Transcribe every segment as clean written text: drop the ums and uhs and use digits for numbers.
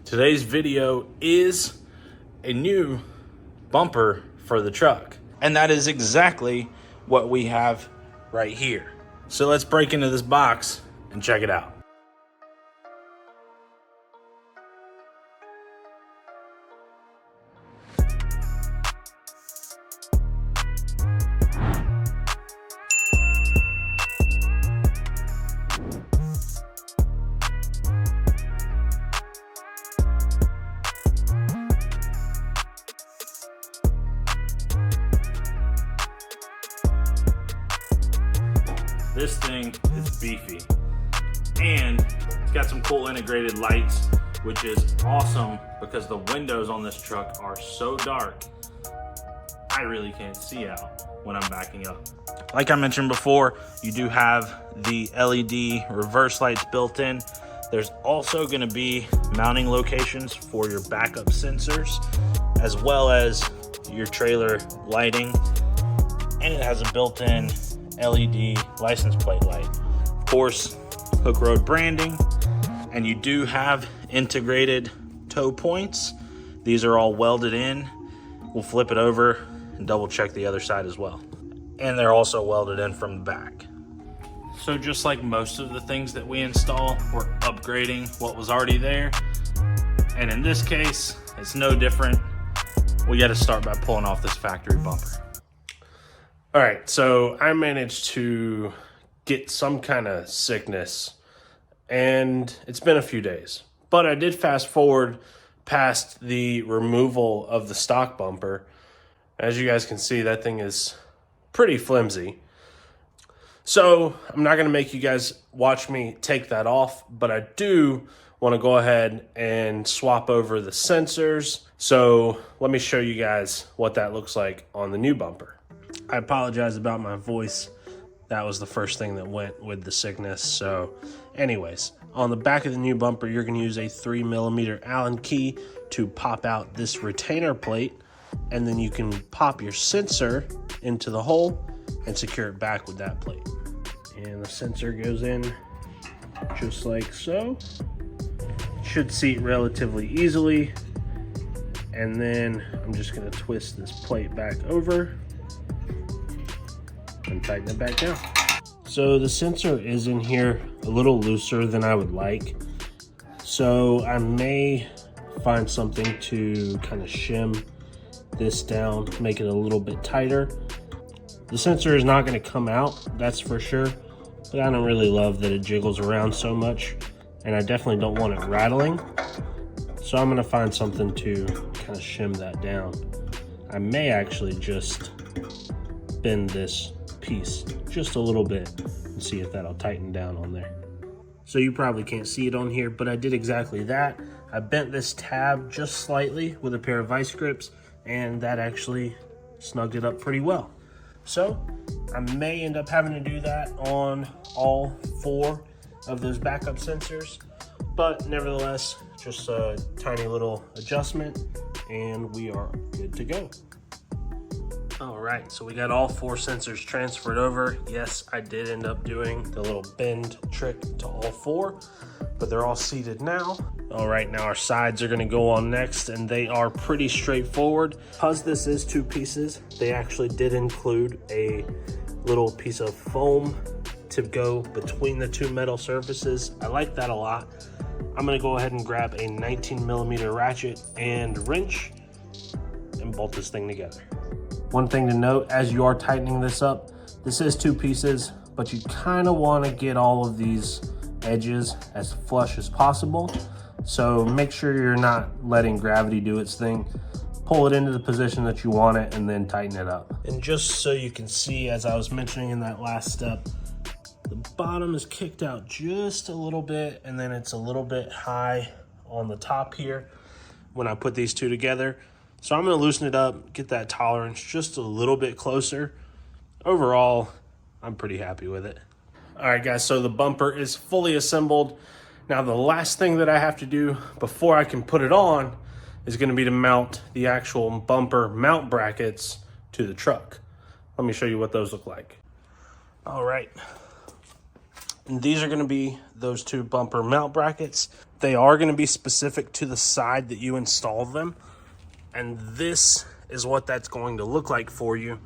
Today's video is a new bumper for the truck. And that is exactly what we have right here. So let's break into this box and check it out. This thing is beefy, and it's got some cool integrated lights, which is awesome because the windows on this truck are so dark, I really can't see out when I'm backing up. Like I mentioned before, you do have the LED reverse lights built in. There's also going to be mounting locations for your backup sensors, as well as your trailer lighting, and it has a built-in LED license plate light. Of course, Hooke Road branding, and you do have integrated tow points. These are all welded in. We'll flip it over and double check the other side as well. And they're also welded in from the back. So just like most of the things that we install, we're upgrading what was already there. And in this case, it's no different. We got to start by pulling off this factory bumper. All right, so I managed to get some kind of sickness, and it's been a few days. But I did fast forward past the removal of the stock bumper. As you guys can see, that thing is pretty flimsy. So I'm not going to make you guys watch me take that off, but I do want to go ahead and swap over the sensors. So let me show you guys what that looks like on the new bumper. I apologize about my voice. That was the first thing that went with the sickness. So anyways, on the back of the new bumper, you're going to use a 3mm Allen key to pop out this retainer plate. And then you can pop your sensor into the hole and secure it back with that plate. And the sensor goes in just like so. It should seat relatively easily. And then I'm just going to twist this plate back over and tighten it back down. So the sensor is in here a little looser than I would like. So I may find something to kind of shim this down, make it a little bit tighter. The sensor is not going to come out, that's for sure, but I don't really love that it jiggles around so much, and I definitely don't want it rattling. So I'm going to find something to kind of shim that down. I may actually just bend this piece just a little bit and see if that'll tighten down on there. So you probably can't see it on here, but I did exactly that. I bent this tab just slightly with a pair of vice grips, and that actually snugged it up pretty well. So I may end up having to do that on all 4 of those backup sensors, but nevertheless, just a tiny little adjustment and we are good to go. All right, so we got all 4 sensors transferred over. Yes, I did end up doing the little bend trick to all 4, but they're all seated now. All right, now our sides are gonna go on next, and they are pretty straightforward. Because this is 2 pieces, they actually did include a little piece of foam to go between the 2 metal surfaces. I like that a lot. I'm gonna go ahead and grab a 19mm ratchet and wrench and bolt this thing together. One thing to note, as you are tightening this up, this is 2 pieces, but you kind of want to get all of these edges as flush as possible. So make sure you're not letting gravity do its thing. Pull it into the position that you want it and then tighten it up. And just so you can see, as I was mentioning in that last step, the bottom is kicked out just a little bit, and then it's a little bit high on the top here when I put these 2 together. So I'm going to loosen it up, get that tolerance just a little bit closer. Overall, I'm pretty happy with it. All right, guys, so the bumper is fully assembled. Now, the last thing that I have to do before I can put it on is going to be to mount the actual bumper mount brackets to the truck. Let me show you what those look like. All right. And these are going to be those 2 bumper mount brackets. They are going to be specific to the side that you install them. And this is what that's going to look like for you.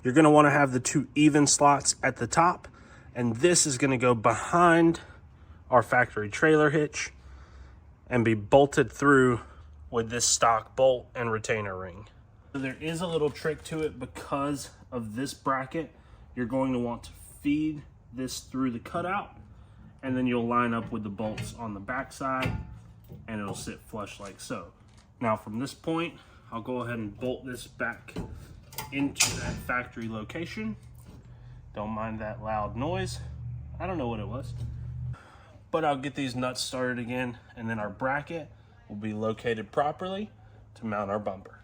You're going to want to have the 2 even slots at the top, and this is going to go behind our factory trailer hitch and be bolted through with this stock bolt and retainer ring. So there is a little trick to it. Because of this bracket, you're going to want to feed this through the cutout, and then you'll line up with the bolts on the back side and it'll sit flush like so. Now from this point, I'll go ahead and bolt this back into that factory location. Don't mind that loud noise. I don't know what it was. But I'll get these nuts started again, and then our bracket will be located properly to mount our bumper.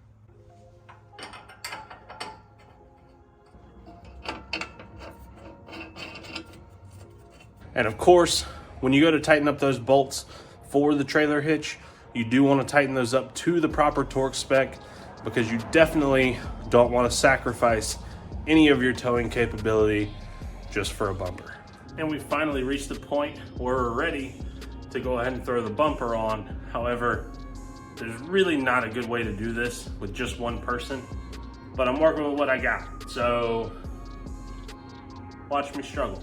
And of course, when you go to tighten up those bolts for the trailer hitch, you do want to tighten those up to the proper torque spec, because you definitely don't want to sacrifice any of your towing capability just for a bumper. And we finally reached the point where we're ready to go ahead and throw the bumper on. However, there's really not a good way to do this with just one person, but I'm working with what I got. So watch me struggle.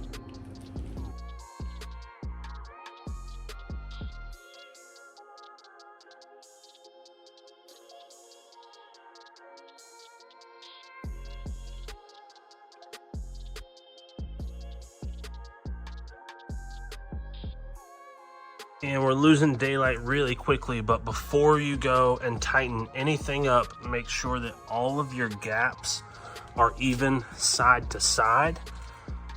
And we're losing daylight really quickly, but before you go and tighten anything up, make sure that all of your gaps are even side to side.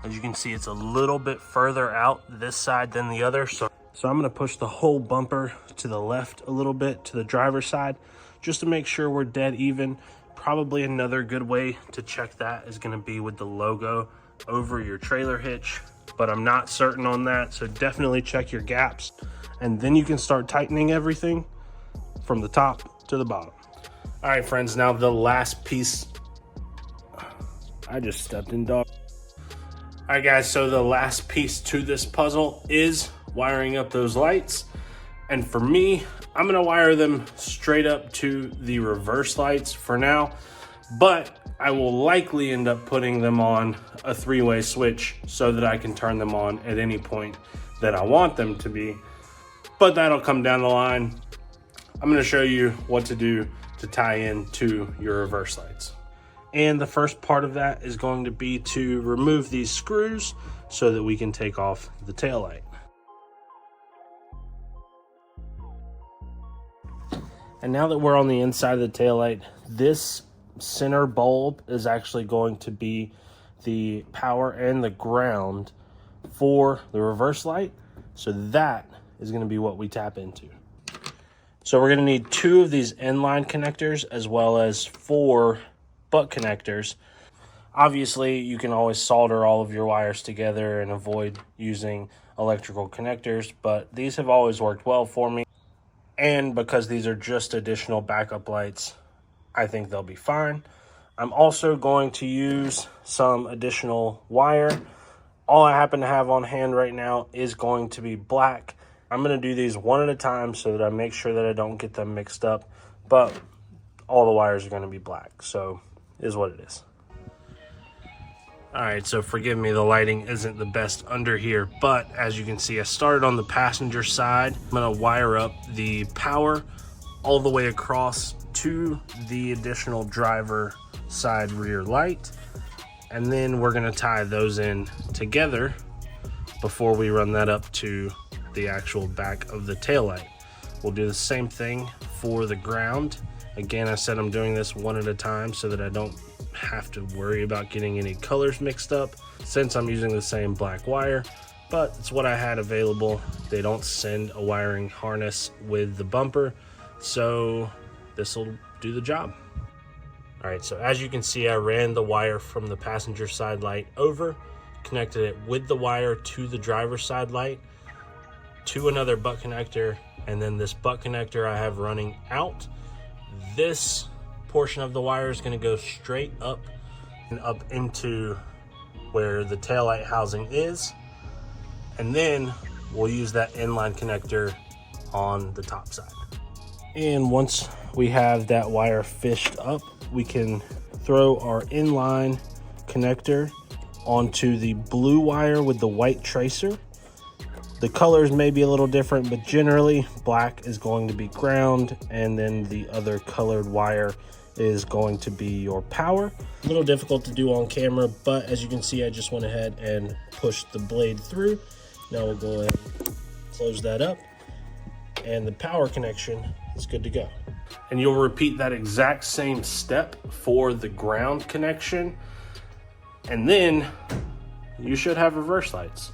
As you can see, it's a little bit further out this side than the other. So I'm gonna push the whole bumper to the left a little bit to the driver's side, just to make sure we're dead even. Probably another good way to check that is gonna be with the logo over your trailer hitch, but I'm not certain on that. So definitely check your gaps, and then you can start tightening everything from the top to the bottom. All right, friends, now the last piece. I just stepped in dog. All right, guys, so the last piece to this puzzle is wiring up those lights. And for me, I'm gonna wire them straight up to the reverse lights for now, but I will likely end up putting them on a 3-way switch so that I can turn them on at any point that I want them to be. But that'll come down the line. I'm gonna show you what to do to tie in to your reverse lights. And the first part of that is going to be to remove these screws so that we can take off the taillight. And now that we're on the inside of the taillight, this center bulb is actually going to be the power and the ground for the reverse light. So that is going to be what we tap into. So we're going to need 2 of these inline connectors as well as 4 butt connectors. Obviously, you can always solder all of your wires together and avoid using electrical connectors, but these have always worked well for me. And because these are just additional backup lights, I think they'll be fine. I'm also going to use some additional wire. All I happen to have on hand right now is going to be black. I'm going to do these one at a time so that I make sure that I don't get them mixed up, but all the wires are going to be black, so it is what it is. All right, so forgive me, the lighting isn't the best under here, but as you can see, I started on the passenger side. I'm going to wire up the power all the way across to the additional driver side rear light, and then we're going to tie those in together before we run that up to the actual back of the taillight. We'll do the same thing for the ground. Again, I said I'm doing this one at a time so that I don't have to worry about getting any colors mixed up, since I'm using the same black wire, but it's what I had available. They don't send a wiring harness with the bumper, so this will do the job. All right, so as you can see, I ran the wire from the passenger side light over, connected it with the wire to the driver's side light, to another butt connector, and then this butt connector I have running out. This portion of the wire is going to go straight up and up into where the taillight housing is, and then we'll use that inline connector on the top side. And once we have that wire fished up, we can throw our inline connector onto the blue wire with the white tracer. The colors may be a little different, but generally black is going to be ground, and then the other colored wire is going to be your power. A little difficult to do on camera, but as you can see, I just went ahead and pushed the blade through. Now we'll go ahead and close that up, and the power connection is good to go. And you'll repeat that exact same step for the ground connection, and then you should have reverse lights.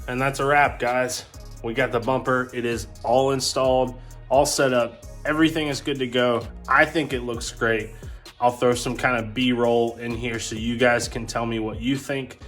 And that's a wrap, guys. We got the bumper. It is all installed, all set up. Everything is good to go. I think it looks great. I'll throw some kind of B-roll in here so you guys can tell me what you think.